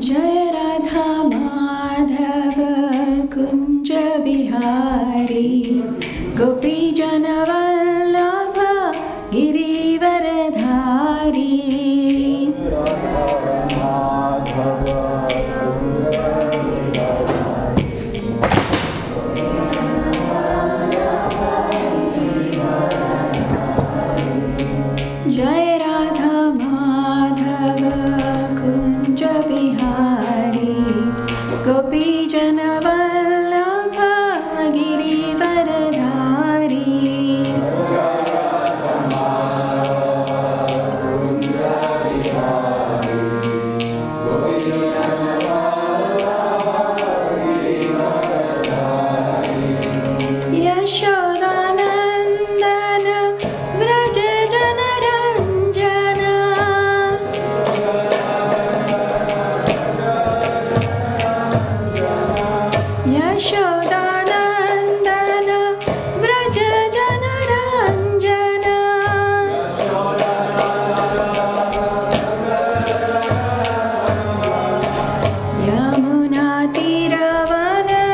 Jai Radha Madhav Kunj Bihari Gopi Jan Vallabh Girivardhari Jai Radha Madhav Kunj Bihari Gopi Jan Vallabh Girivardhari Yashodanandan Vraj जनरञ्जन Yashodanandan Vraj जनरञ्जन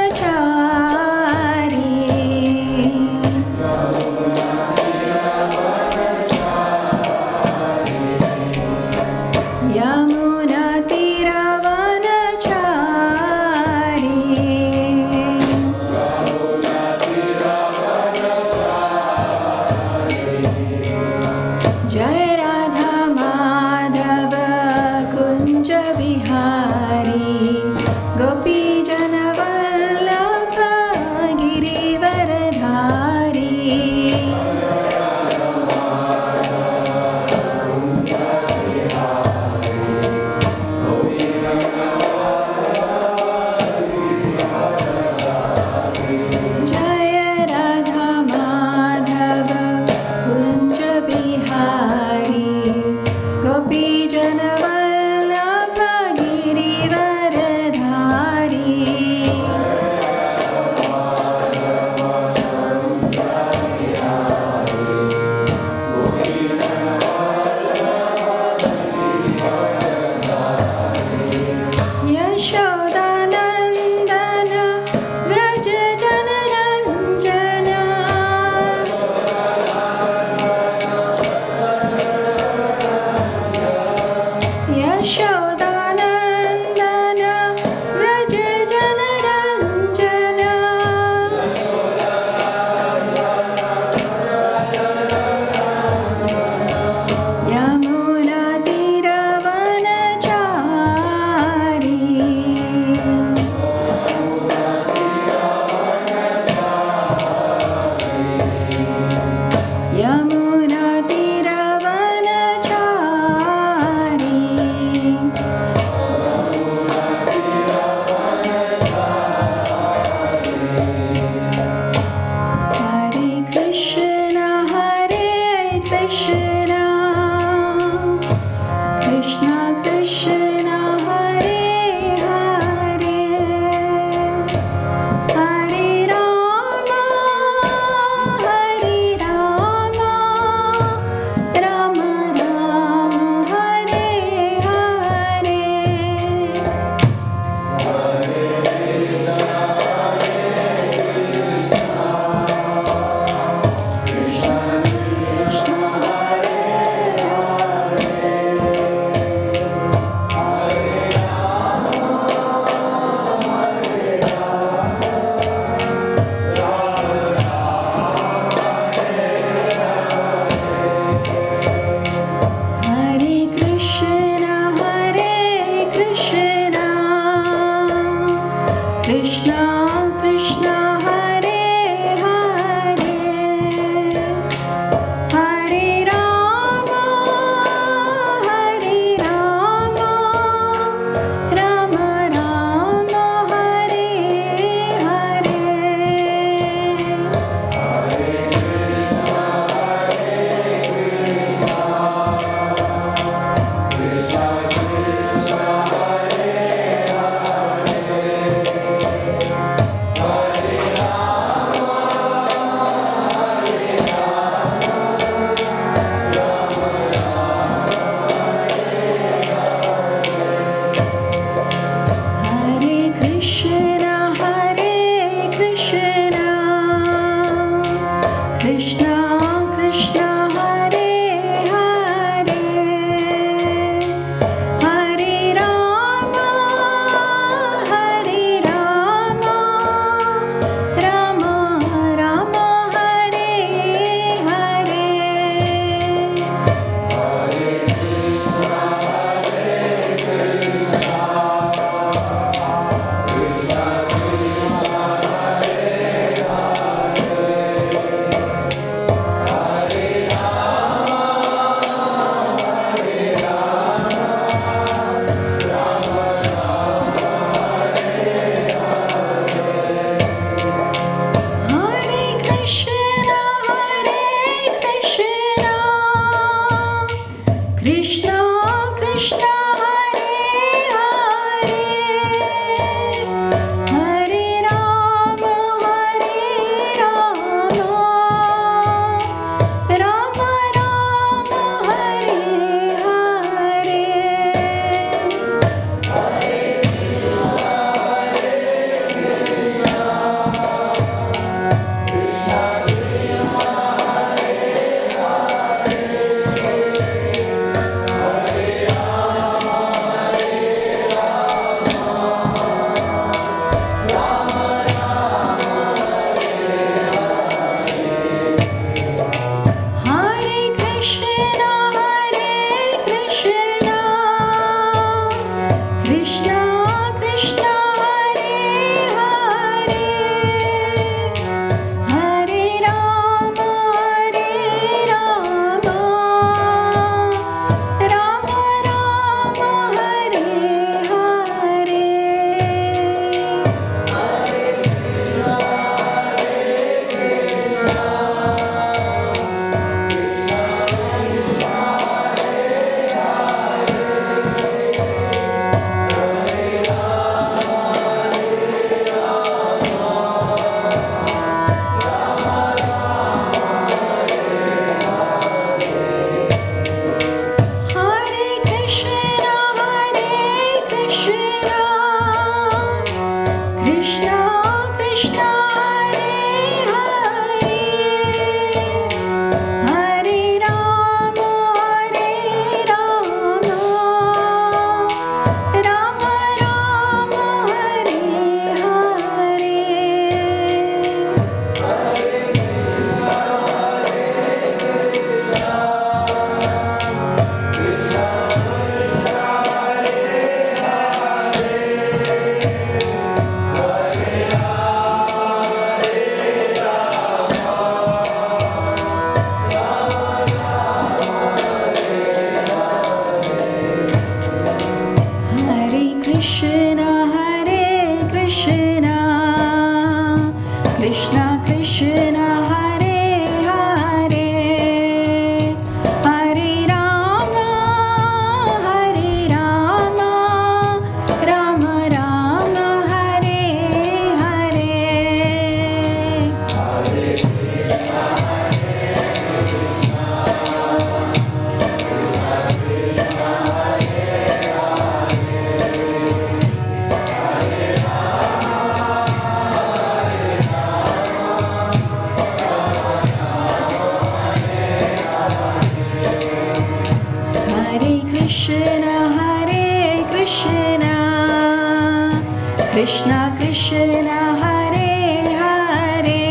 यमुनातीरवनचारी Jai Radha Madhav Kunj Bihari Gopi Jan Vallabh Girivardhari Jai Radha Madhav Kunj Bihari Gopi Jan Vallabh Girivardhari Yashodanandan Vraj जनरञ्जन Yashodanandan Vraj जनरञ्जन यमुनातीरवनचारी यमुनातीरवनचारी Hare Krishna Krishna Krishna Hare Hare Hare Ram Ram Ram Hare Hare Hare Krishna Krishna Krishna Hare Hare Hare Ram Ram Ram Hare Hare Krishna Krishna Hare Hare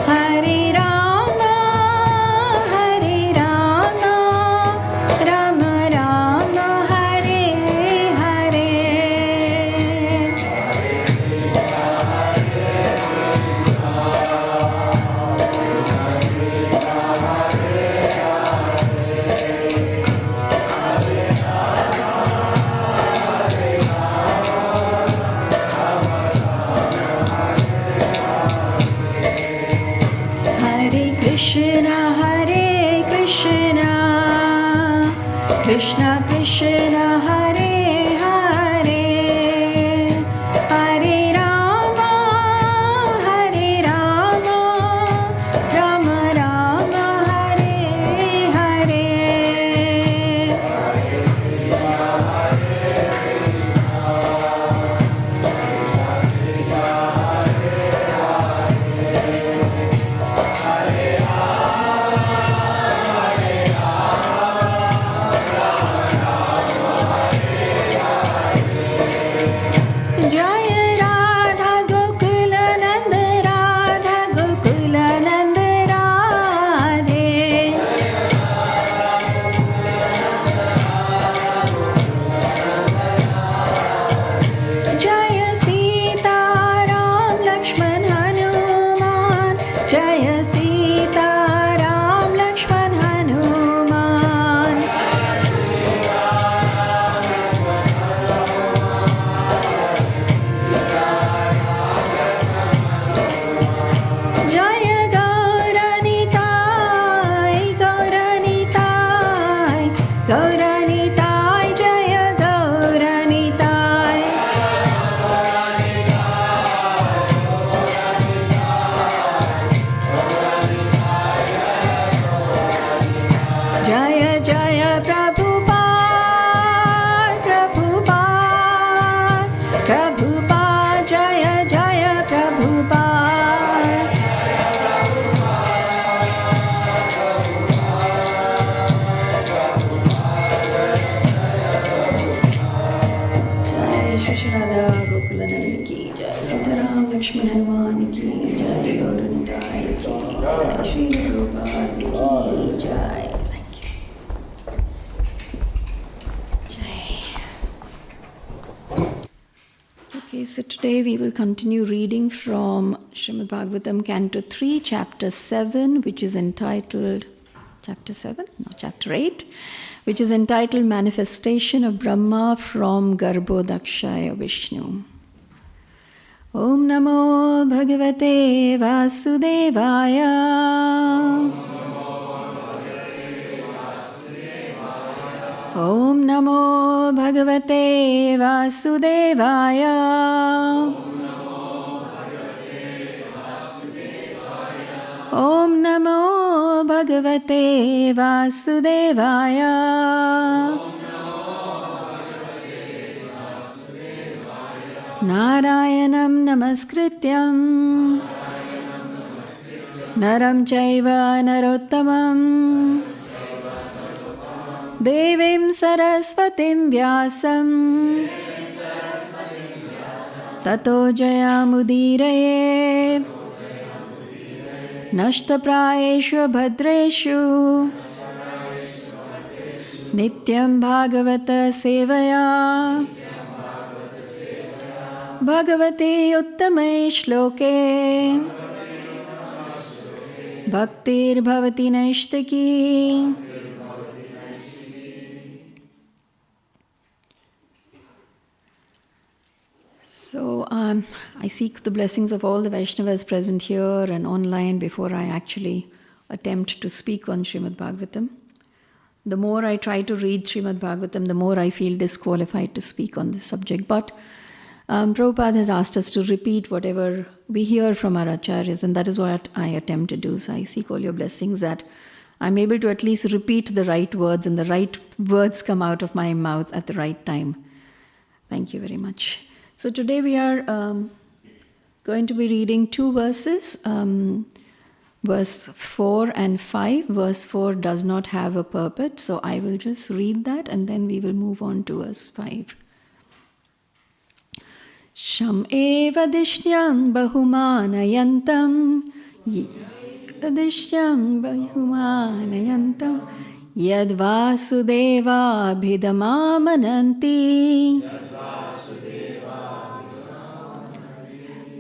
Hare Rama Rama Rama Hare Hare Hare Krishna Krishna Krishna Hare Hare Hare Rama Rama Rama Hare Hare Jaya Radha Gokula Nand Radhe Jaya Sita Ram Lakshman Hanuman Jaya Sita Ram Lakshman Hanuman Jaya Gauranitai Jaya Gauranitai Jaya Jaya Prabhupada Jaya Jaya Prabhupada Jai Shri Radha Gokulanand ki Jai Sitaram Lakshman Hanuman ki Jai Gauranitai ki Jai Shri Prabhupada ki Jai. Thank you. Jai. Okay, so today we will continue reading from Srimad Bhagavatam, Canto 3, Chapter 7, which is entitled, Chapter 7? No, Chapter 8, which is entitled Manifestation of Brahma from Garbhodakshaya Vishnu. Om Namo Bhagavate Vasudevaya. Om Namo Bhagavate Vasudevaya. Om Namo Bhagavate Vasudevaya. Narayanam Namaskrityam Naram Chaiva Narottamam Devim Saraswatim Vyasam Tato Jayamudirayet Nashtaprayeshu Bhadreshu Nityam Bhagavata Sevaya Bhagavate Uttame Shloke Bhaktir Bhavati Nashtaki. So I seek the blessings of all the Vaishnavas present here and online before I actually attempt to speak on Srimad Bhagavatam. The more I try to read Srimad Bhagavatam, the more I feel disqualified to speak on this subject. But Prabhupada has asked us to repeat whatever we hear from our acharyas, and that is what I attempt to do. So I seek all your blessings that I'm able to at least repeat the right words and the right words come out of my mouth at the right time. Thank you very much. So today we are going to be reading two verses, verse 4 and 5. Verse 4 does not have a purport, so I will just read that and then we will move on to verse 5. Sham eva dishyam bahumanayantam dishyam bahumanayantam yad vasudeva bhidamamananti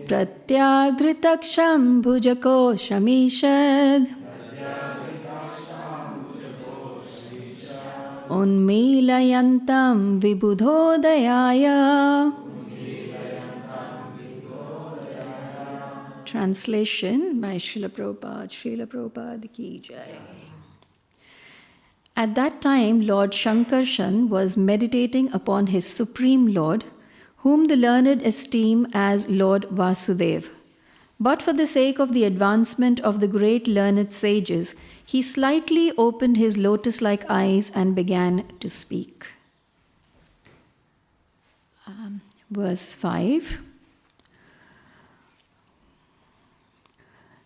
pratyagritaksham bhujako shamishad unmilayantam vibudhodayaya. Translation by Srila Prabhupada. Srila Prabhupada ki jai. At that time, Lord Shankarshan was meditating upon his Supreme Lord, whom the learned esteem as Lord Vasudev. But for the sake of the advancement of the great learned sages, he slightly opened his lotus-like eyes and began to speak. Verse 5.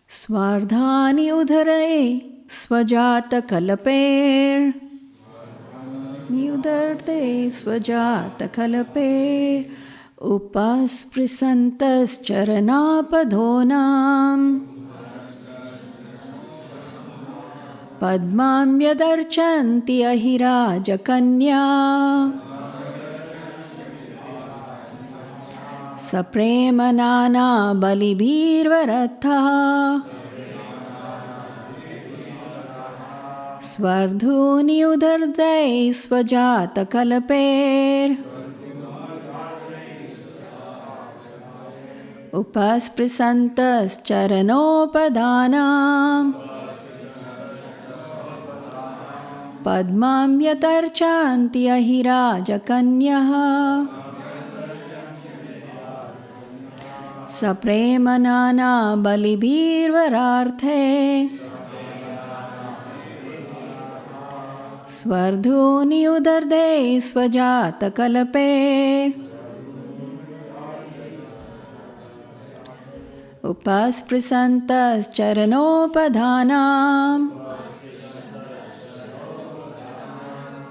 Swardhani udhare swajata kalaper Niudarte swajata kalaper Upasprisantas charanapadhonam Padmam yadarchanti ahiraja kanya Sapremanana balibhirvaratha Svardhuni udardai svajata kalaper Upasprisantas charanopadanam Padmam yatarchanti ahiraja kanyaha Sapremanana balibhirvararthe Svardhuni udarde svajata kalape Upasprisantas charanopadhanam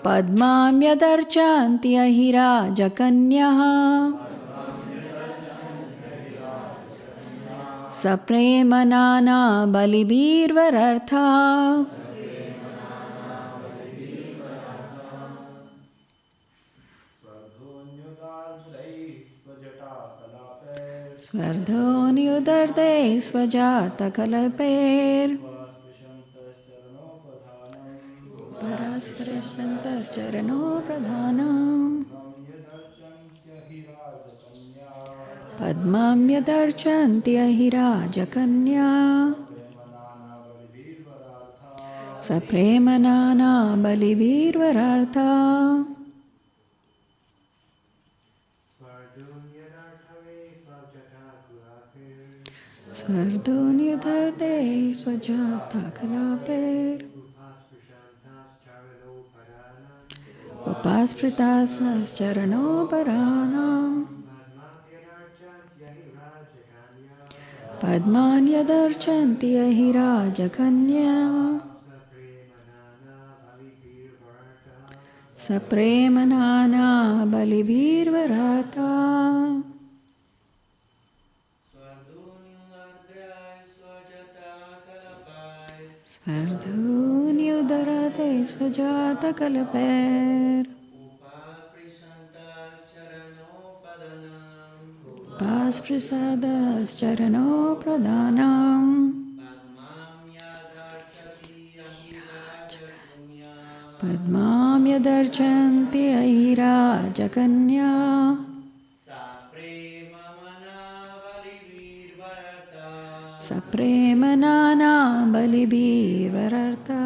Padmam yadarchanti ahiraja kanyaha Sapremanana balibhirvarartha Svardhoni udarde svajata kalaper Parasparashantas charano pradhanam Padmam yadarchanti ahiraja kanya Sapremanana balibhirvarartha Svardhonyadharde svajata kalaper Upaspritasas charanoparanam Padman yadarchanti ahiraja kanya Sapremanana balibhirvarartha Svardhuni udarate svajata kalaper Pasprasadas charano pradhanam Padmam yadarchanti ahiraja kanya Sapremanana balibhirvarartha.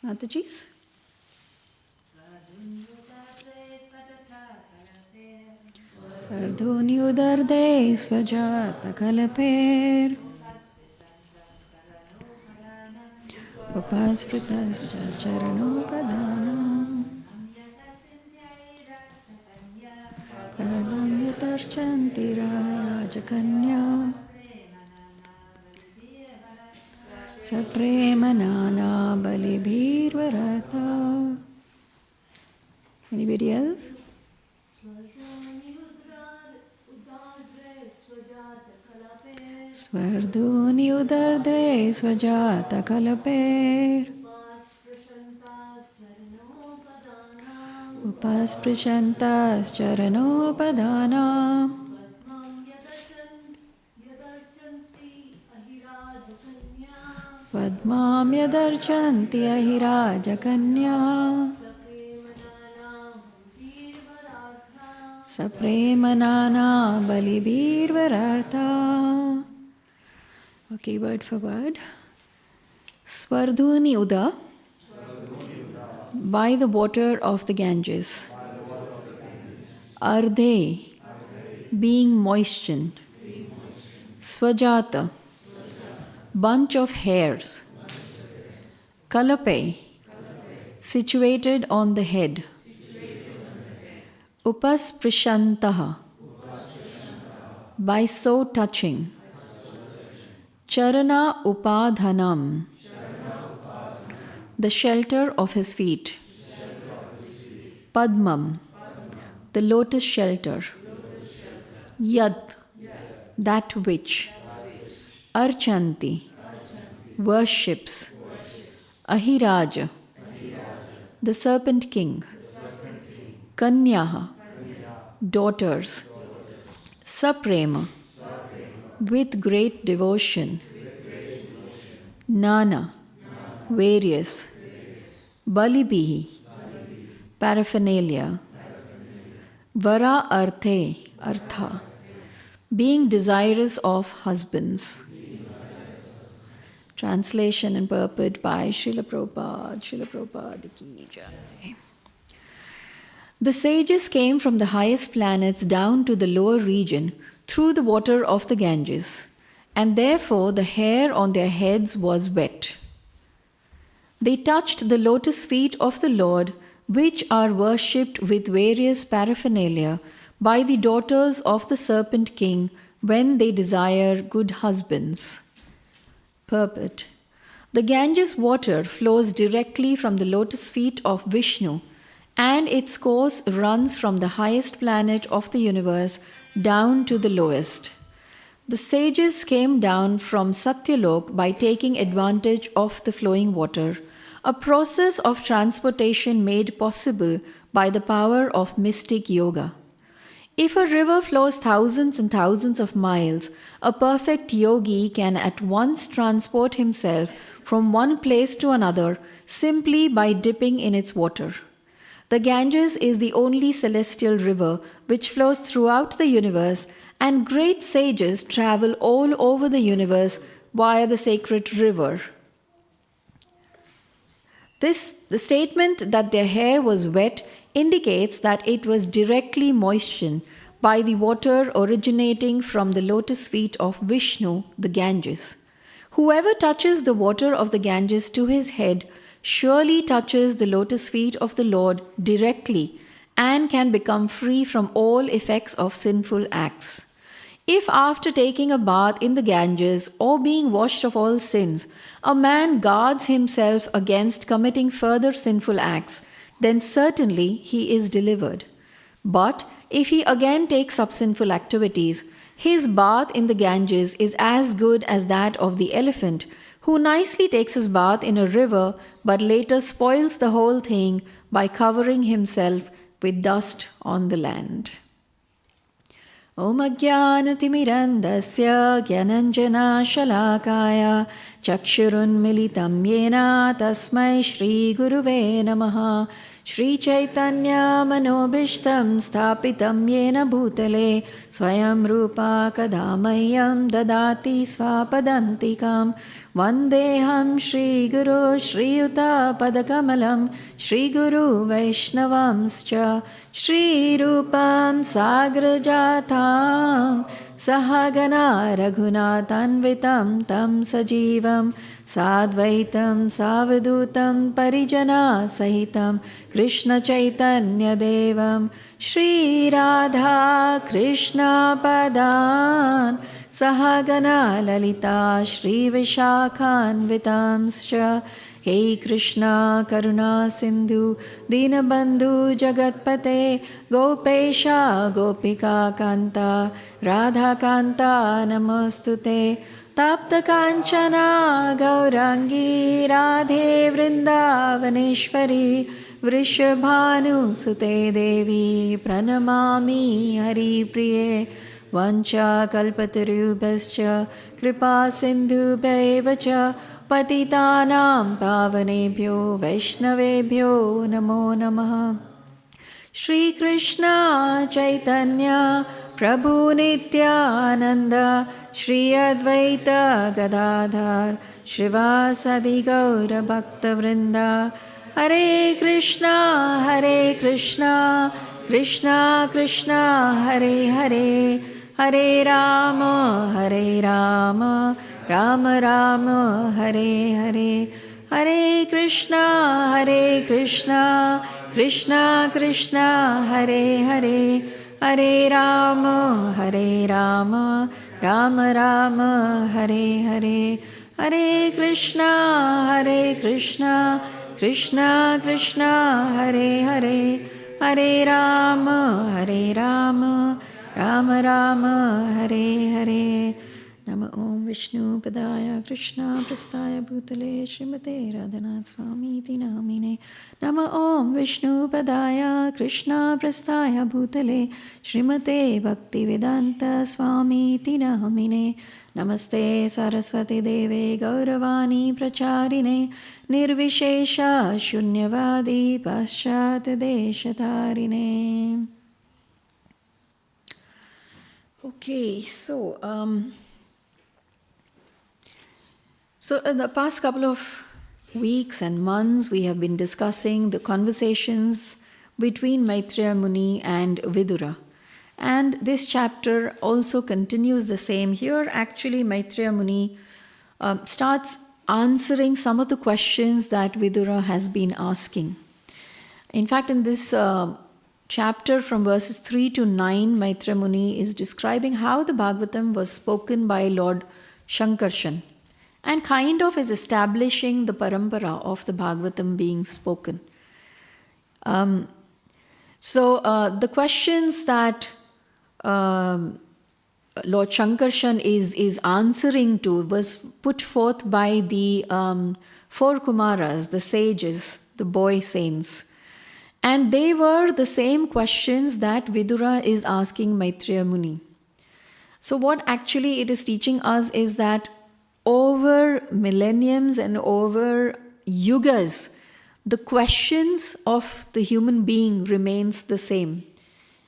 Matajis? Svardhuni udarde svajata kalaper Upaspritas charano pradhanam Padam yatarchanti raja kanya Sapremanana balibhirvarartha. Anybody else? Svardhuni udardre svajata kalaper. Upasprishantas charanopadana. Padmam yadarchanti ahirajakanya. Sapremanana balibirvarartha. Okay, word for word. Swardhuni Uda, by the water of the Ganges. Ardhe, being moistened. Swajata, bunch of hairs. Kalape, situated on the head. Upasprishantaha, by so touching. Charana upadhanam, the shelter of his feet. Padmam, the lotus shelter. Yad, that which. Archanti, worships. Ahiraja, the serpent king. Kanyaha, daughters. Saprema, with great devotion. Nana, various. Balibihi, paraphernalia. Vara arthe, artha, being desirous of husbands. Translation and purport by Srila Prabhupada. Srila Prabhupada ki jai. The sages came from the highest planets down to the lower region through the water of the Ganges, and therefore the hair on their heads was wet. They touched the lotus feet of the Lord, which are worshipped with various paraphernalia by the daughters of the serpent king when they desire good husbands. Purport. The Ganges water flows directly from the lotus feet of Vishnu, and its course runs from the highest planet of the universe down to the lowest. The sages came down from Satyalok by taking advantage of the flowing water, a process of transportation made possible by the power of mystic yoga. If a river flows thousands and thousands of miles, a perfect yogi can at once transport himself from one place to another simply by dipping in its water. The Ganges is the only celestial river which flows throughout the universe, and great sages travel all over the universe via the sacred river. The statement that their hair was wet indicates that it was directly moistened by the water originating from the lotus feet of Vishnu, the Ganges. Whoever touches the water of the Ganges to his head surely touches the lotus feet of the Lord directly and can become free from all effects of sinful acts. If after taking a bath in the Ganges or being washed of all sins, a man guards himself against committing further sinful acts, then certainly he is delivered. But if he again takes up sinful activities, his bath in the Ganges is as good as that of the elephant, who nicely takes his bath in a river but later spoils the whole thing by covering himself with dust on the land. Om Ajnanatimirandasya Gyananjana Shalakaya Chakshurunmilitam Yena Tasmai Shri Guruve Namaha Shri Chaitanya Manobishtam Sthapitam Yena Bhutale Swayam Rupa Kadamayam Dadati Svapadantikam Vandeham Shri Guru Shri Yuta Padakamalam Shri Guru Vaishnavamscha Shri Rupam Sagrajatam Sahagana Raghunathanvitam Tam Sajivam Sadvaitam Savadutam Parijana Sahitam Krishna Chaitanya Devam Shri Radha Krishna Padan Sahagana Lalita Shri Vishakhanvitamscha Hey Krishna Karuna Sindhu Dinabandhu Jagatpate Gopesha Gopika Kanta Radha Kanta Namostute Tapta Kanchana Gaurangi Radhe Vrindavaneshwari Vrishabhanu Sute Devi Pranamami Hari Priye Vancha Kalpatarubhascha Kripa Sindhubhaiva cha Patitanam Pavanebhyo Vaishnavebhyo Namo Namaha Shri Krishna Chaitanya Prabhu Nityananda Shri Advaita Gadadhar Shrivasadi Gaura Bhakta Vrinda Hare Krishna Krishna Krishna Hare Hare Hare Rama Rama Rama Hare Hare Hare Krishna Krishna Krishna Hare Hare Hare Rama Rama Rama Hare Hare Hare Krishna Krishna Krishna Hare Hare Hare Rama Rama Rama Hare Hare Nama Om Vishnu Padaya Krishna Prastaya Bhutale Srimate Radhanath Swami Iti Namine Nama Om Vishnu Padaya Krishna Prastaya Bhutale Srimate Bhaktivedanta Swami Iti Namine Namaste Saraswati Deve Gauravani Pracharine Nirvishesha Shunyavadi Paschat Deshatarine. Okay, so in the past couple of weeks and months, we have been discussing the conversations between Maitreya Muni and Vidura. And this chapter also continues the same. Here, actually, Maitreya Muni starts answering some of the questions that Vidura has been asking. In fact, in this chapter from verses 3 to 9, Maitreya Muni is describing how the Bhagavatam was spoken by Lord Shankarshan and kind of is establishing the parampara of the Bhagavatam being spoken. The questions that Lord Shankarshan is answering to was put forth by the 4 Kumaras, the sages, the boy saints. And they were the same questions that Vidura is asking Maitreya Muni. So what actually it is teaching us is that over millenniums and over yugas, the questions of the human being remains the same.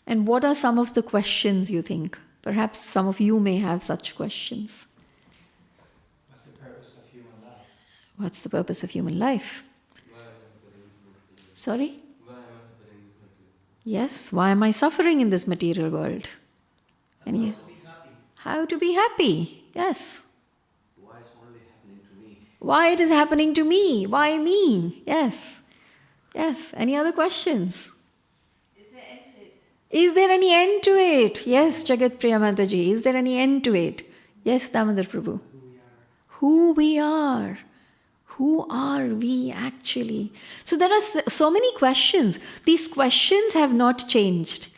And what are some of the questions you think? Perhaps some of you may have such questions. What's the purpose of human life? What's the purpose of human life? Sorry? Yes, why am I suffering in this material world? How to be happy? Yes. Why it's only happening to me? Why it is happening to me? Why me? Yes. Yes. Any other questions? Is there any end to it? Yes, Jagat Priya Mataji. Is there any end to it? Yes, Damodar Prabhu. Who we are. Who are we actually? So there are so many questions. These questions have not changed.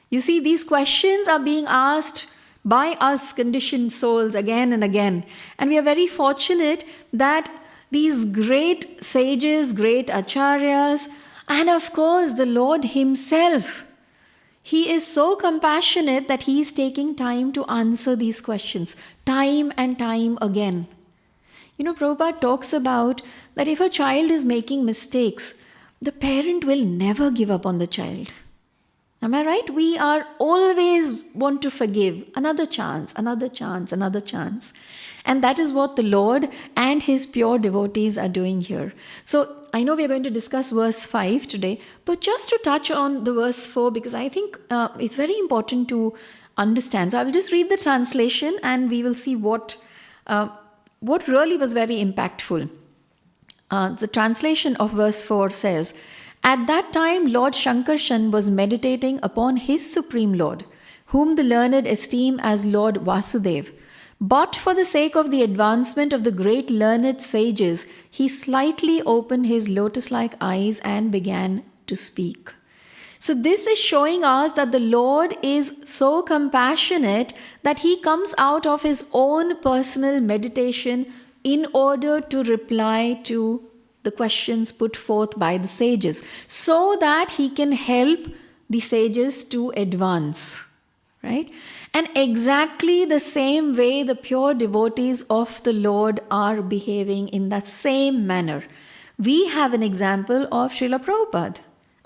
You see, these questions are being asked by us conditioned souls again and again. And we are very fortunate that these great sages, great acharyas, and of course the Lord Himself, He is so compassionate that He is taking time to answer these questions, time and time again. You know, Prabhupada talks about that if a child is making mistakes, the parent will never give up on the child. Am I right? We are always want to forgive. Another chance, another chance, another chance. And that is what the Lord and His pure devotees are doing here. So I know we are going to discuss verse 5 today, but just to touch on the verse 4, because I think it's very important to understand. So I will just read the translation and we will see what really was very impactful. The translation of verse 4 says, "At that time Lord Shankarshan was meditating upon his Supreme Lord, whom the learned esteem as Lord Vasudev, But for the sake of the advancement of the great learned sages, he slightly opened his lotus-like eyes and began to speak. So this is showing us that the Lord is so compassionate that he comes out of his own personal meditation in order to reply to the questions put forth by the sages, so that he can help the sages to advance. Right? And exactly the same way the pure devotees of the Lord are behaving in that same manner. We have an example of Srila Prabhupada.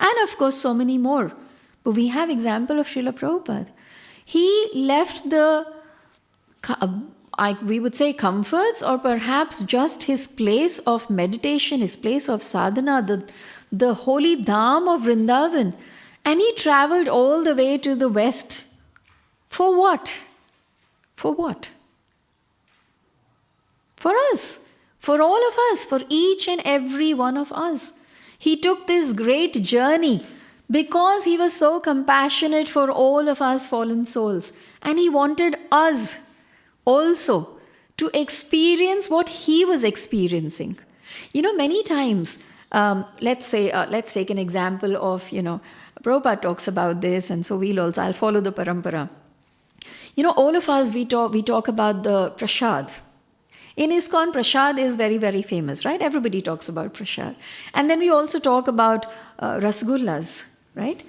And of course, so many more. But we have example of Srila Prabhupada. He left the, we would say, comforts, or perhaps just his place of meditation, his place of sadhana, the holy dham of Vrindavan. And he traveled all the way to the west. For what? For what? For us. For all of us. For each and every one of us. He took this great journey because he was so compassionate for all of us fallen souls. And he wanted us also to experience what he was experiencing. Many times, let's take an example of, Prabhupada talks about this, and so I'll follow the parampara. All of us, we talk about the prasad. In ISKCON, prasad is very, very famous, right? Everybody talks about prasad. And then we also talk about rasgullas, right?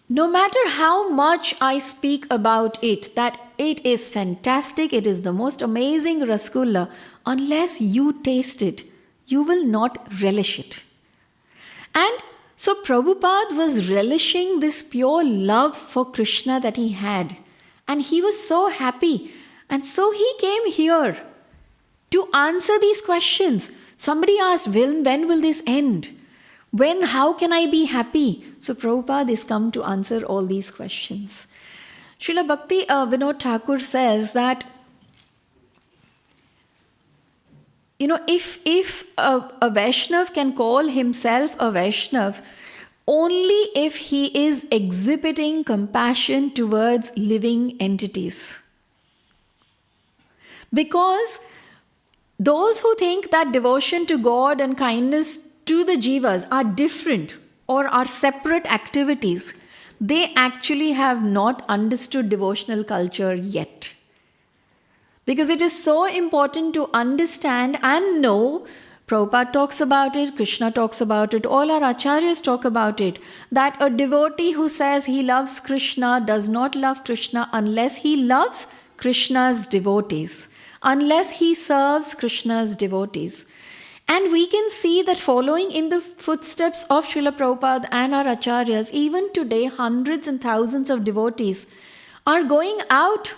No matter how much I speak about it, that it is fantastic, it is the most amazing rasgulla, unless you taste it, you will not relish it. And so Prabhupada was relishing this pure love for Krishna that he had. And he was so happy. And so he came here to answer these questions. Somebody asked, when will this end? How can I be happy? So Prabhupada is come to answer all these questions. Srila Bhakti Vinod Thakur says that, if a Vaishnav can call himself a Vaishnav only if he is exhibiting compassion towards living entities. Because those who think that devotion to God and kindness to the jivas are different or are separate activities, they actually have not understood devotional culture yet. Because it is so important to understand and know, Prabhupada talks about it, Krishna talks about it, all our acharyas talk about it, that a devotee who says he loves Krishna does not love Krishna unless he loves Krishna's devotees, unless he serves Krishna's devotees. And we can see that following in the footsteps of Srila Prabhupada and our acharyas, even today hundreds and thousands of devotees are going out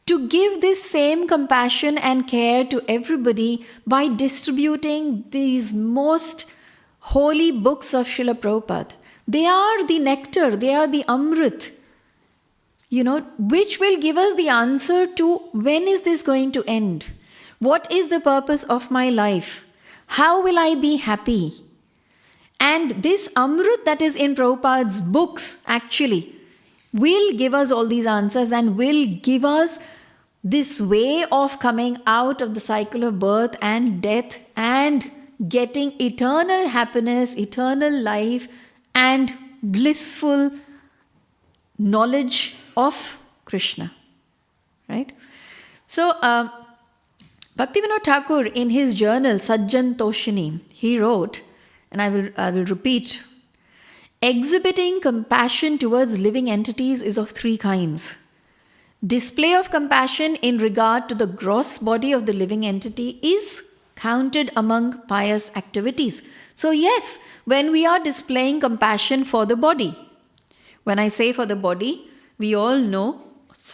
to give this same compassion and care to everybody by distributing these most holy books of Srila Prabhupada. They are the nectar, they are the amrit, which will give us the answer to when is this going to end? What is the purpose of my life? How will I be happy? And this amrit that is in Prabhupada's books actually will give us all these answers and will give us this way of coming out of the cycle of birth and death and getting eternal happiness, eternal life, and blissful knowledge of Krishna. Right? So, Bhaktivedanta Thakur, in his journal, Sajjan Toshini, he wrote, and I will repeat, exhibiting compassion towards living entities is of three kinds. Display of compassion in regard to the gross body of the living entity is counted among pious activities. So yes, when we are displaying compassion for the body, when I say for the body, we all know,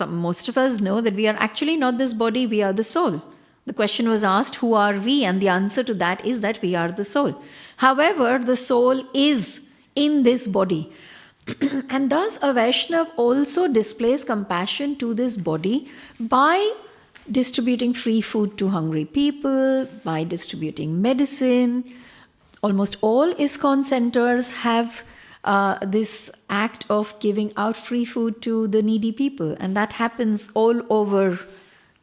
most of us know that we are actually not this body, we are the soul. The question was asked, who are we? And the answer to that is that we are the soul. However, the soul is in this body. And thus a Vaishnav also displays compassion to this body by distributing free food to hungry people, by distributing medicine. Almost all ISKCON centers have this act of giving out free food to the needy people. And that happens all over,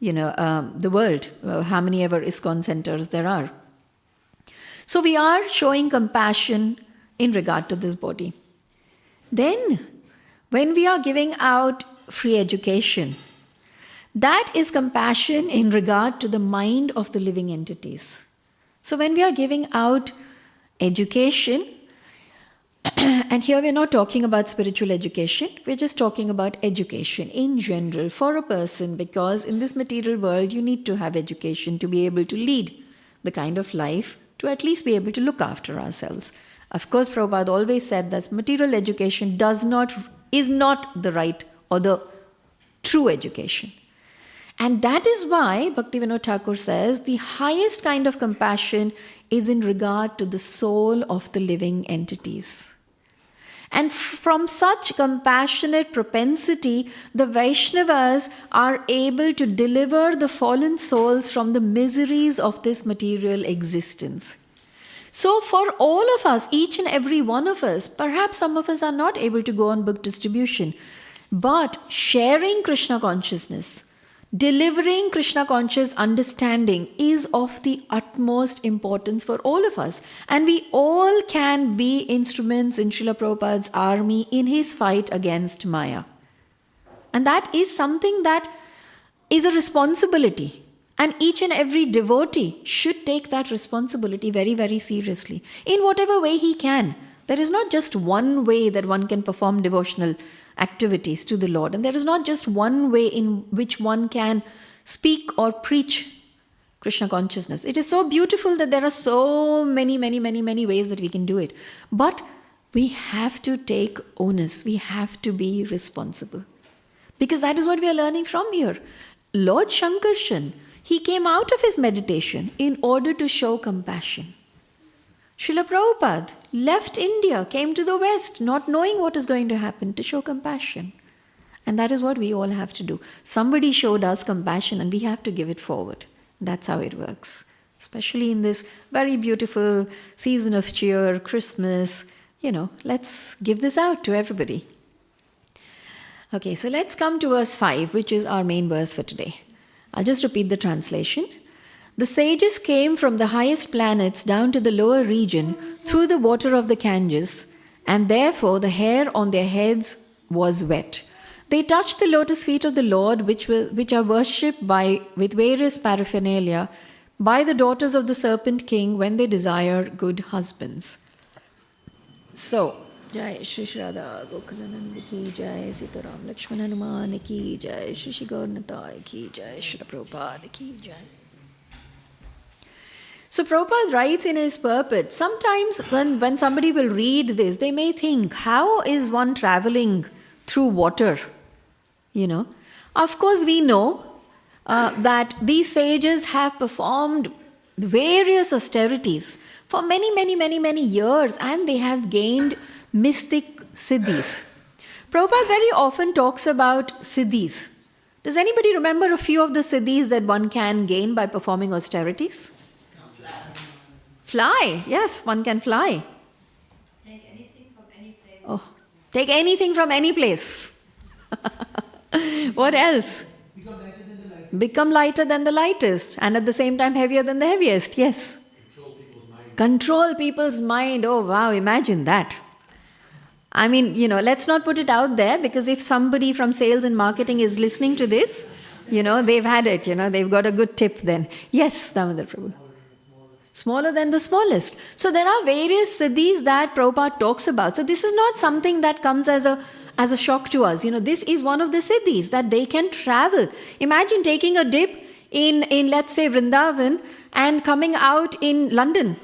the world, how many ever ISKCON centers there are. So we are showing compassion in regard to this body. Then, when we are giving out free education, that is compassion in regard to the mind of the living entities. So when we are giving out education, and here we're not talking about spiritual education, we're just talking about education in general for a person, because in this material world you need to have education to be able to lead the kind of life, to at least be able to look after ourselves. Of course, Prabhupada always said that material education is not the right or the true education. And that is why Bhaktivedanta Thakur says the highest kind of compassion is in regard to the soul of the living entities. And from such compassionate propensity, the Vaishnavas are able to deliver the fallen souls from the miseries of this material existence. So for all of us, each and every one of us, perhaps some of us are not able to go on book distribution, but sharing Krishna consciousness, delivering Krishna conscious understanding is of the utmost importance for all of us. And we all can be instruments in Srila Prabhupada's army in his fight against Maya. And that is something that is a responsibility. And each and every devotee should take that responsibility very, very seriously in whatever way he can. There is not just one way that one can perform devotional activities to the Lord. And there is not just one way in which one can speak or preach Krishna consciousness. It is so beautiful that there are so many ways that we can do it. But we have to take onus. We have to be responsible. Because that is what we are learning from here. Lord Shankarshan, he came out of his meditation in order to show compassion. Srila Prabhupada left India, came to the West, not knowing what is going to happen, to show compassion. And that is what we all have to do. Somebody showed us compassion and we have to give it forward. That's how it works. Especially in this very beautiful season of cheer, Christmas, let's give this out to everybody. Okay, so let's come to verse 5, which is our main verse for today. I'll just repeat the translation. The sages came from the highest planets down to the lower region through the water of the Ganges, and therefore the hair on their heads was wet. They touched the lotus feet of the Lord, which are worshipped with various paraphernalia by the daughters of the serpent king when they desire good husbands. So, Jai Shri Radha Gokulanand ki Jai, Sitaram Lakshman Hanuman ki Jai, Shri Shri Gauranatai ki Jai, Shri Prabhupada ki Jai. So Prabhupada writes in his purport, sometimes when somebody will read this, they may think, how is one traveling through water? Of course we know that these sages have performed various austerities for many years, and they have gained mystic siddhis. Prabhupada very often talks about siddhis. Does anybody remember a few of the siddhis that one can gain by performing austerities? Fly. Yes, one can fly. Take anything from any place. Oh, take anything from any place. What else? Become lighter than the lightest, and at the same time heavier than the heaviest. Yes. Control people's mind. Oh, wow, imagine that. I mean, let's not put it out there, because if somebody from sales and marketing is listening to this, they've had it, they've got a good tip then. Yes, Damodar Prabhu. Smaller than the smallest. So there are various siddhis that Prabhupada talks about. So this is not something that comes as a shock to us. This is one of the siddhis that they can travel. Imagine taking a dip in let's say Vrindavan and coming out in London.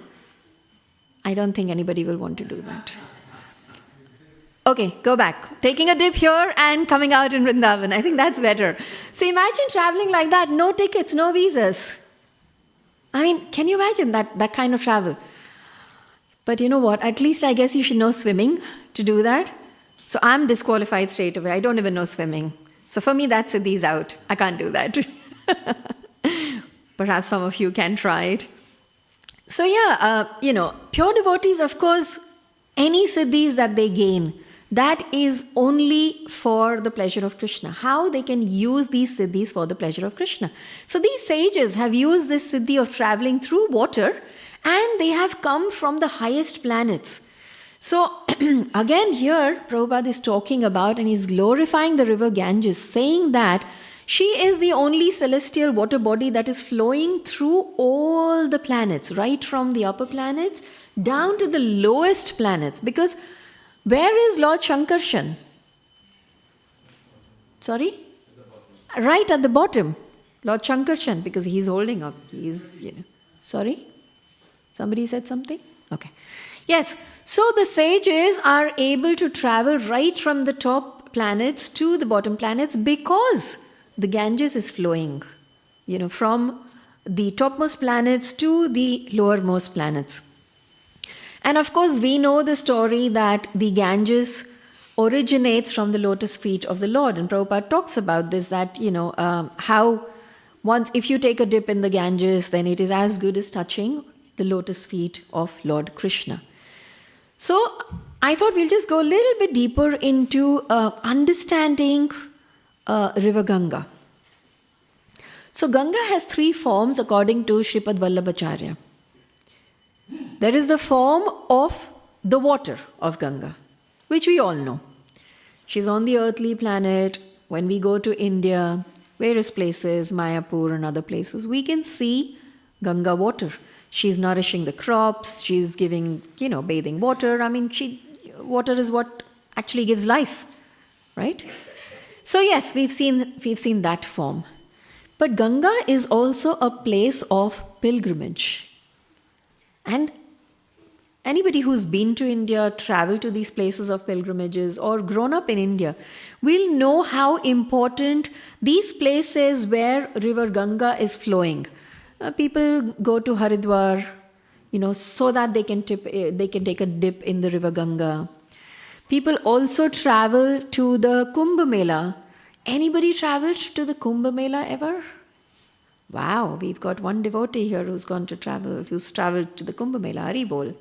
I don't think anybody will want to do that. Okay, go back. Taking a dip here and coming out in Vrindavan. I think that's better. So imagine traveling like that. No tickets, no visas. I mean, can you imagine that kind of travel? But you know what? At least I guess you should know swimming to do that. So I'm disqualified straight away. I don't even know swimming. So for me, that's siddhi's out. I can't do that. Perhaps some of you can try it. So yeah, pure devotees, of course, any siddhis that they gain, that is only for the pleasure of Krishna. How they can use these siddhis for the pleasure of Krishna. So these sages have used this siddhi of traveling through water, and they have come from the highest planets. So again here Prabhupada is talking about, and he's glorifying the river Ganges, saying that she is the only celestial water body that is flowing through all the planets, right from the upper planets down to the lowest planets. Because where is Lord Shankarshan? Sorry? Right at the bottom. Lord Shankarshan, because he's holding up. Sorry? Somebody said something? Okay. Yes. So the sages are able to travel right from the top planets to the bottom planets because the Ganges is flowing, from the topmost planets to the lowermost planets. And of course, we know the story that the Ganges originates from the lotus feet of the Lord. And Prabhupada talks about this, that, how once, if you take a dip in the Ganges, then it is as good as touching the lotus feet of Lord Krishna. So I thought we'll just go a little bit deeper into understanding River Ganga. So Ganga has 3 forms according to Shripad Vallabhacharya. There is the form of the water of Ganga, which we all know. She's on the earthly planet. When we go to India, various places, Mayapur and other places, we can see Ganga water. She's nourishing the crops. She's giving, bathing water. I mean, water is what actually gives life, right? So yes, we've seen that form. But Ganga is also a place of pilgrimage. And anybody who's been to India, traveled to these places of pilgrimages, or grown up in India, will know how important these places where River Ganga is flowing. People go to Haridwar, so that they can take a dip in the River Ganga. People also travel to the Kumbh Mela. Anybody traveled to the Kumbh Mela ever? Wow, we've got one devotee here who's traveled to the Kumbh Mela, Hari Bol.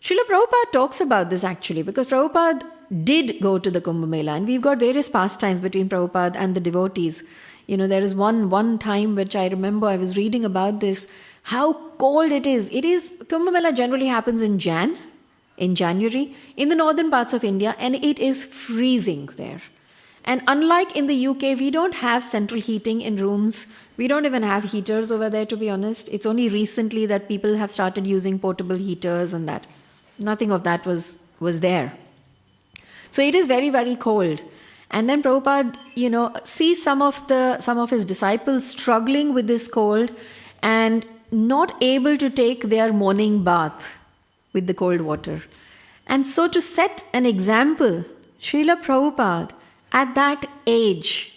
Srila Prabhupada talks about this actually, because Prabhupada did go to the Kumbh Mela, and we've got various pastimes between Prabhupada and the devotees. There is one time which I remember I was reading about this, how cold it is. Kumbh Mela generally happens in January, in the northern parts of India, and it is freezing there. And unlike in the UK, we don't have central heating in rooms. We don't even have heaters over there, to be honest. It's only recently that people have started using portable heaters and that. Nothing of that was there. So it is very, very cold. And then Prabhupada, sees some of his disciples struggling with this cold and not able to take their morning bath with the cold water. And so to set an example, Srila Prabhupada, at that age,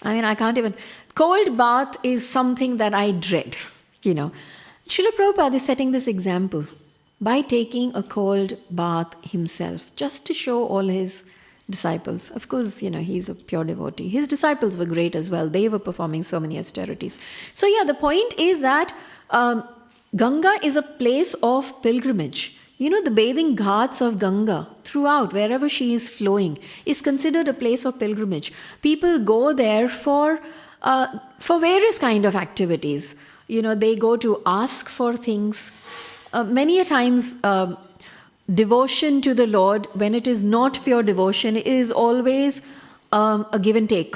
I can't even... Cold bath is something that I dread, Srila Prabhupada is setting this example by taking a cold bath himself, just to show all his disciples. Of course, he's a pure devotee. His disciples were great as well. They were performing so many austerities. So yeah, the point is that Ganga is a place of pilgrimage. The bathing ghats of Ganga throughout, wherever she is flowing, is considered a place of pilgrimage. People go there for various kind of activities. They go to ask for things. Many a times, devotion to the Lord, when it is not pure devotion, is always a give and take.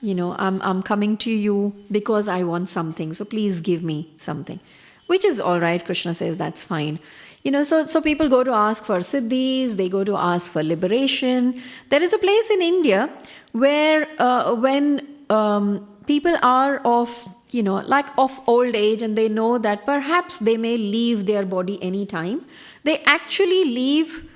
I'm coming to you because I want something, so please give me something. Which is all right. Krishna says that's fine. So people go to ask for siddhis, they go to ask for liberation. There is a place in India where when people are of old age and they know that perhaps they may leave their body anytime, they actually leave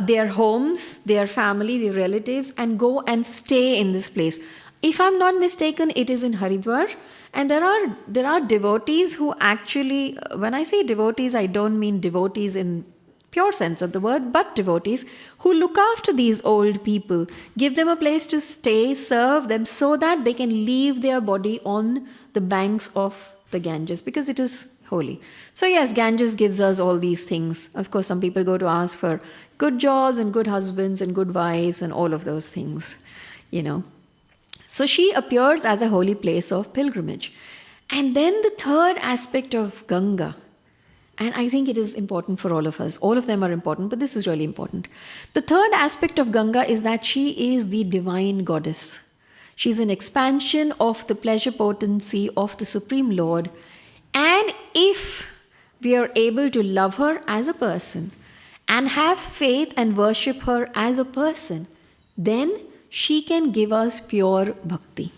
their homes, their family, their relatives, and go and stay in this place. If I'm not mistaken, it is in Haridwar. And there are devotees who actually, when I say devotees, I don't mean devotees in pure sense of the word, but devotees who look after these old people, give them a place to stay, serve them so that they can leave their body on the banks of the Ganges, because it is holy. So yes, Ganges gives us all these things. Of course, some people go to ask for good jobs and good husbands and good wives and all of those things, you know. So she appears as a holy place of pilgrimage. And then the third aspect of Ganga, and I think it is important for all of us. All of them are important, but this is really important. The third aspect of Ganga is that she is the divine goddess. She's an expansion of the pleasure potency of the Supreme Lord. And if we are able to love her as a person and have faith and worship her as a person, then she can give us pure bhakti.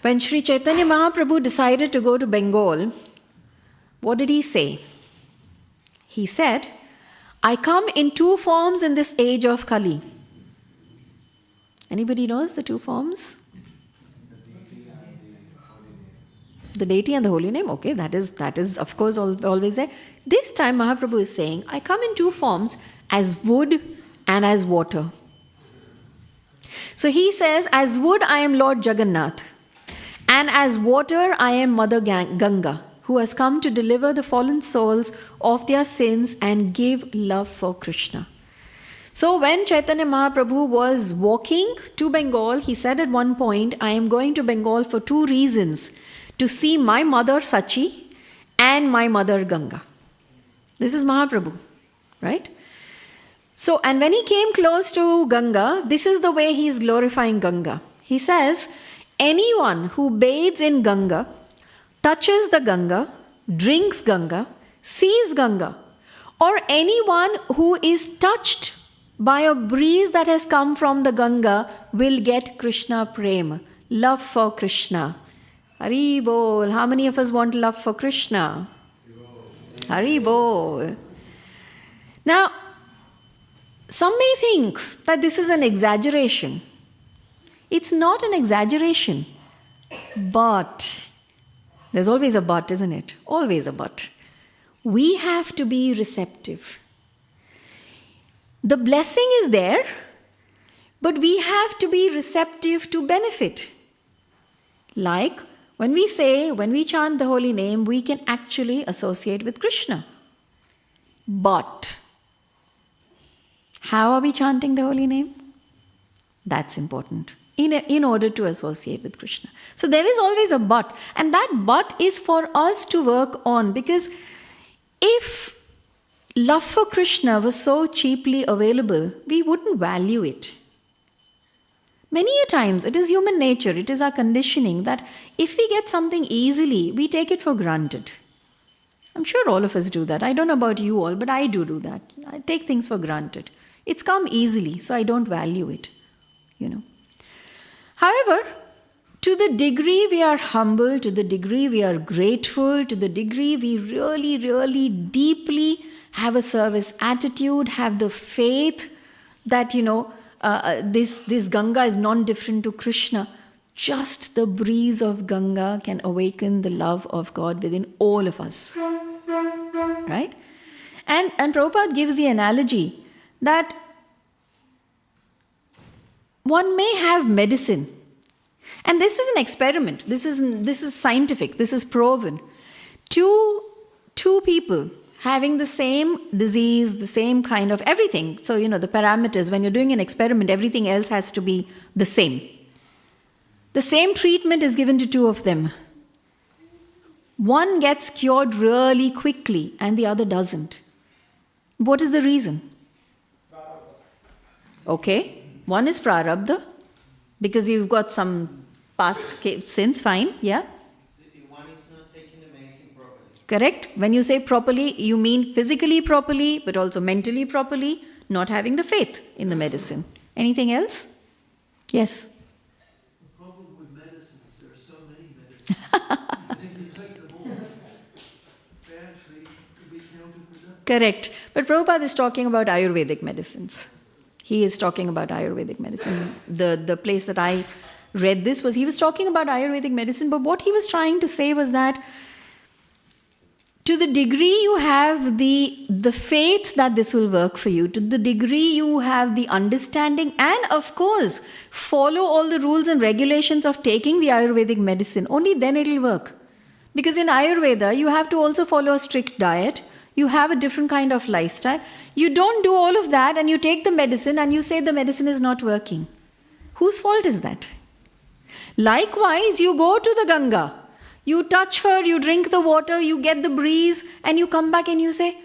When Sri Chaitanya Mahaprabhu decided to go to Bengal, what did he say? He said, I come in two forms in this age of Kali. Anybody knows the two forms? The deity and the holy name. Okay, that is of course always there. This time Mahaprabhu is saying, I come in two forms, as wood and as water. So he says, as wood I am Lord Jagannath, and as water I am Mother Ganga, who has come to deliver the fallen souls of their sins and give love for Krishna. So when Chaitanya Mahaprabhu was walking to Bengal, he said at one point, I am going to Bengal for two reasons: to see my mother Sachi and my mother Ganga. This is Mahaprabhu, right? So, and when he came close to Ganga, this is the way he is glorifying Ganga. He says, anyone who bathes in Ganga, touches the Ganga, drinks Ganga, sees Ganga, or anyone who is touched by a breeze that has come from the Ganga will get Krishna Prem, love for Krishna. Hari Bol. How many of us want love for Krishna? Hari Bol. Now, some may think that this is an exaggeration. It's not an exaggeration, but there's always a but, isn't it? Always a but. We have to be receptive. The blessing is there, but we have to be receptive to benefit. Like when we chant the holy name, we can actually associate with Krishna. But how are we chanting the holy name? That's important in order to associate with Krishna. So there is always a but, and that but is for us to work on, because if love for Krishna was so cheaply available, we wouldn't value it. Many a times, it is human nature, it is our conditioning that if we get something easily, we take it for granted. I'm sure all of us do that. I don't know about you all, but I do that. I take things for granted. It's come easily, so I don't value it, you know. However, to the degree we are humble, to the degree we are grateful, to the degree we really, really deeply have a service attitude, have the faith that, you know, this Ganga is non-different to Krishna, just the breeze of Ganga can awaken the love of God within all of us. Right? And Prabhupada gives the analogy that one may have medicine. And this is an experiment. This is scientific. This is proven. Two people having the same disease, the same kind of everything. So, you know, the parameters, when you're doing an experiment, everything else has to be the same. The same treatment is given to two of them. One gets cured really quickly and the other doesn't. What is the reason? Okay, one is prarabdha, because you've got some past sins, fine, yeah? One is not taking the medicine properly. Correct. When you say properly, you mean physically properly, but also mentally properly, not having the faith in the medicine. Anything else? Yes. The problem with medicines, there are so many medicines. And if you take them all, they actually could be counterproductive. Correct. But Prabhupada is talking about Ayurvedic medicines. He is talking about Ayurvedic medicine. The place that I read this was, he was talking about Ayurvedic medicine, but what he was trying to say was that to the degree you have the faith that this will work for you, to the degree you have the understanding, and of course, follow all the rules and regulations of taking the Ayurvedic medicine, only then it will work. Because in Ayurveda, you have to also follow a strict diet. You have a different kind of lifestyle. You don't do all of that and you take the medicine and you say the medicine is not working. Whose fault is that? Likewise, you go to the Ganga. You touch her, you drink the water, you get the breeze, and you come back and you say,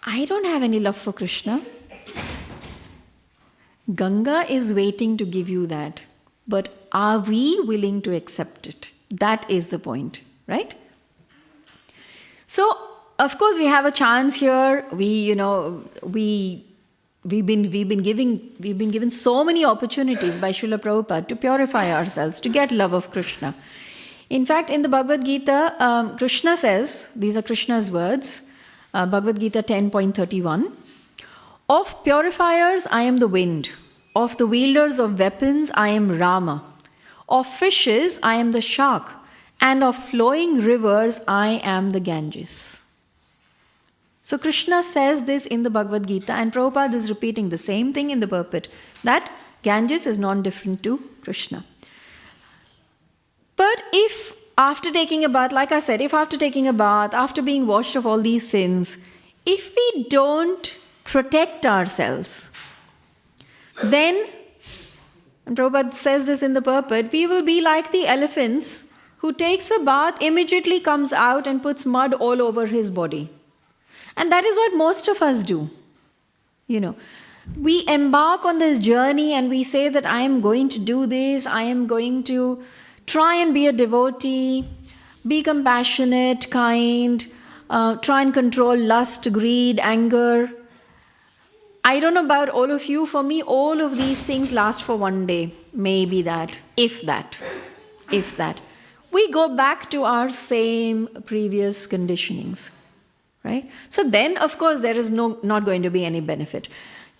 I don't have any love for Krishna. Ganga is waiting to give you that. But are we willing to accept it? That is the point, right? So, of course, we have a chance here. We've been given so many opportunities by Srila Prabhupada to purify ourselves, to get love of Krishna. In fact, in the Bhagavad Gita, Krishna says, these are Krishna's words, Bhagavad Gita 10.31, of purifiers I am the wind, of the wielders of weapons I am Rama, of fishes I am the shark, and of flowing rivers I am the Ganges. So Krishna says this in the Bhagavad Gita, and Prabhupada is repeating the same thing in the pulpit, that Ganges is non-different to Krishna. But if after taking a bath, like I said, if after taking a bath, after being washed of all these sins, if we don't protect ourselves, then, and Prabhupada says this in the purport, we will be like the elephants who takes a bath, immediately comes out and puts mud all over his body. And that is what most of us do. We embark on this journey and we say that I am going to do this, I am going to try and be a devotee, be compassionate, kind, try and control lust, greed, anger. I don't know about all of you. For me, all of these things last for one day. Maybe that, if that. We go back to our same previous conditionings, right? So then, of course, there is not going to be any benefit.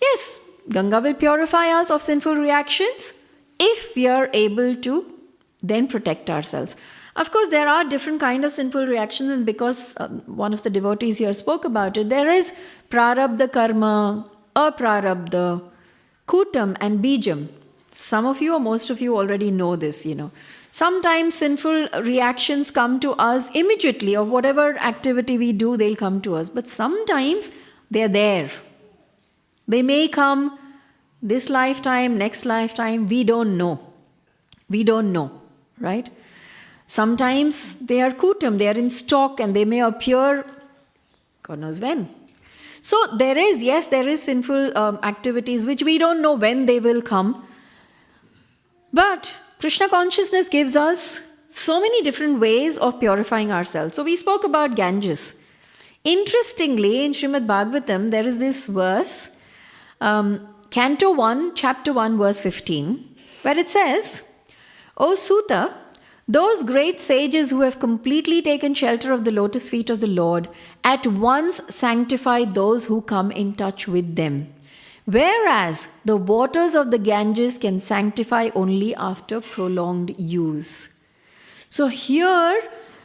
Yes, Ganga will purify us of sinful reactions if we are able to then protect ourselves. Of course, there are different kinds of sinful reactions, and because one of the devotees here spoke about it, there is prarabdha karma, aprarabdha, kutam and bijam. Some of you or most of you already know this, Sometimes sinful reactions come to us immediately, or whatever activity we do, they'll come to us. But sometimes they're there. They may come this lifetime, next lifetime, we don't know. Right? Sometimes they are kutam, they are in stock and they may appear God knows when. So there is sinful activities which we don't know when they will come. But Krishna consciousness gives us so many different ways of purifying ourselves. So we spoke about Ganges. Interestingly, in Srimad Bhagavatam, there is this verse, Canto 1, Chapter 1, verse 15, where it says, O Suta, those great sages who have completely taken shelter of the lotus feet of the Lord at once sanctify those who come in touch with them. Whereas the waters of the Ganges can sanctify only after prolonged use. So here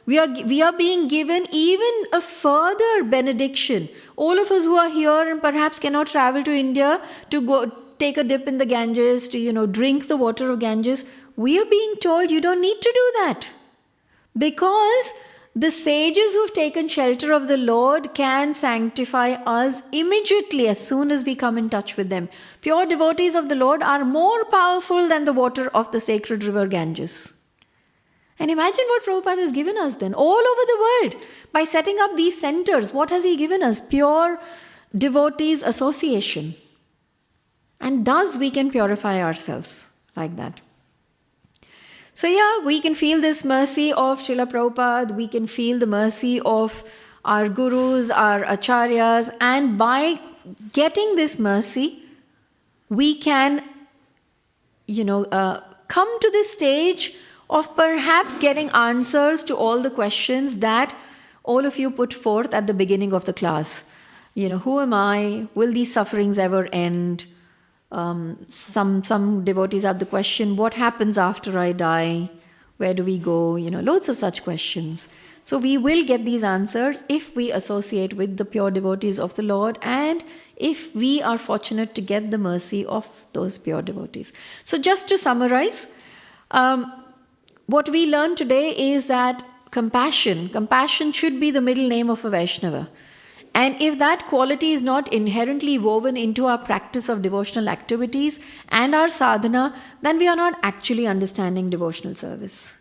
we are being given even a further benediction. All of us who are here and perhaps cannot travel to India to go take a dip in the Ganges, to drink the water of Ganges, we are being told you don't need to do that. Because the sages who have taken shelter of the Lord can sanctify us immediately as soon as we come in touch with them. Pure devotees of the Lord are more powerful than the water of the sacred river Ganges. And imagine what Prabhupada has given us then, all over the world. By setting up these centers, what has he given us? Pure devotees association. And thus we can purify ourselves like that. So we can feel this mercy of Srila Prabhupada, we can feel the mercy of our gurus, our acharyas, and by getting this mercy, we can, come to this stage of perhaps getting answers to all the questions that all of you put forth at the beginning of the class. Who am I? Will these sufferings ever end? Some devotees have the question, what happens after I die? Where do we go? Loads of such questions. So we will get these answers if we associate with the pure devotees of the Lord and if we are fortunate to get the mercy of those pure devotees. So just to summarize, what we learned today is that compassion. Compassion should be the middle name of a Vaishnava. And if that quality is not inherently woven into our practice of devotional activities and our sadhana, then we are not actually understanding devotional service.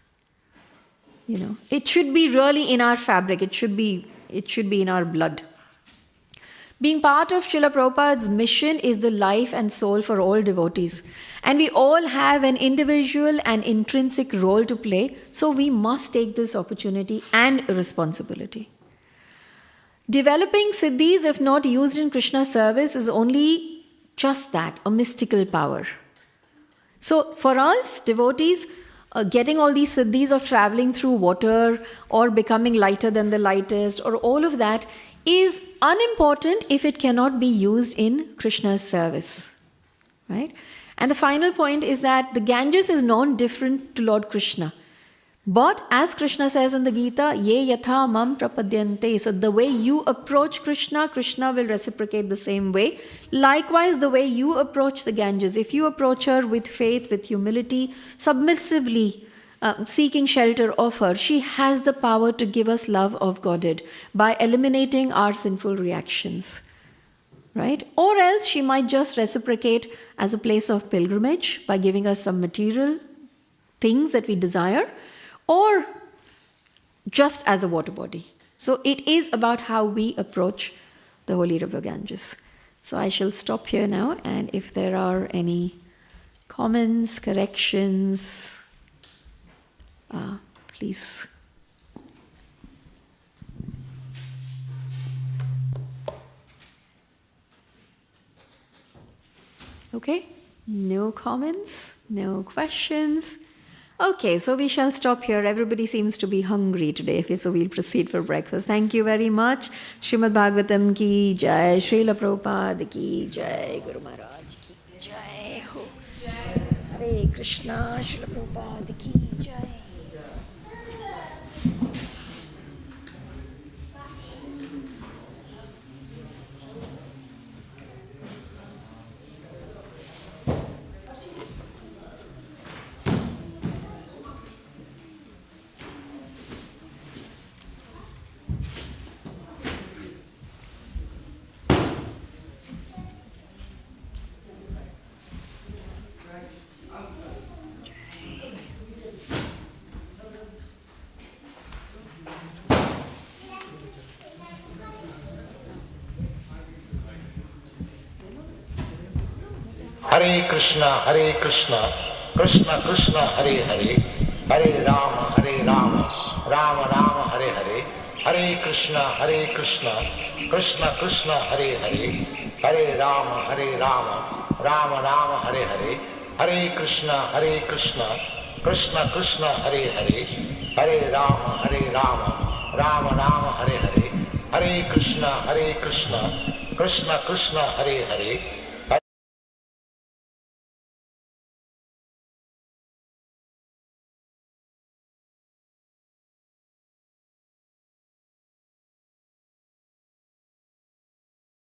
It should be really in our fabric. It should be in our blood. Being part of Srila Prabhupada's mission is the life and soul for all devotees. And we all have an individual and intrinsic role to play, so we must take this opportunity and responsibility. Developing siddhis, if not used in Krishna's service, is only just that, a mystical power. So for us, devotees, getting all these siddhis of traveling through water or becoming lighter than the lightest or all of that is unimportant if it cannot be used in Krishna's service. Right? And the final point is that the Ganges is non-different to Lord Krishna. But as Krishna says in the Gita, ye yatha mam prapadyante. So the way you approach Krishna, Krishna will reciprocate the same way. Likewise, the way you approach the Ganges, if you approach her with faith, with humility, submissively, seeking shelter of her, she has the power to give us love of Godhead by eliminating our sinful reactions. Right? Or else she might just reciprocate as a place of pilgrimage by giving us some material things that we desire, or just as a water body. So it is about how we approach the holy river Ganges. So I shall stop here now, and if there are any comments, corrections, please. Okay, no comments, no questions. Okay, so we shall stop here. Everybody seems to be hungry today, so we'll proceed for breakfast. Thank you very much. Srimad Bhagavatam ki jai, Srila Prabhupada ki jai, Guru Maharaj ki jai ho. Hare Krishna, Srila Prabhupada ki jai. Hare Krishna, Krishna Krishna, Hare Hare, Hare Rama, Rama Rama, Hare Hare, Hare Krishna, Krishna Krishna, Hare Hare, Hare Rama, Rama Rama, Hare Hare, Hare Krishna, Krishna Krishna, Hare Hare, Hare Rama, Rama Rama, Hare Hare, Hare Krishna, Krishna Krishna, Hare Hare,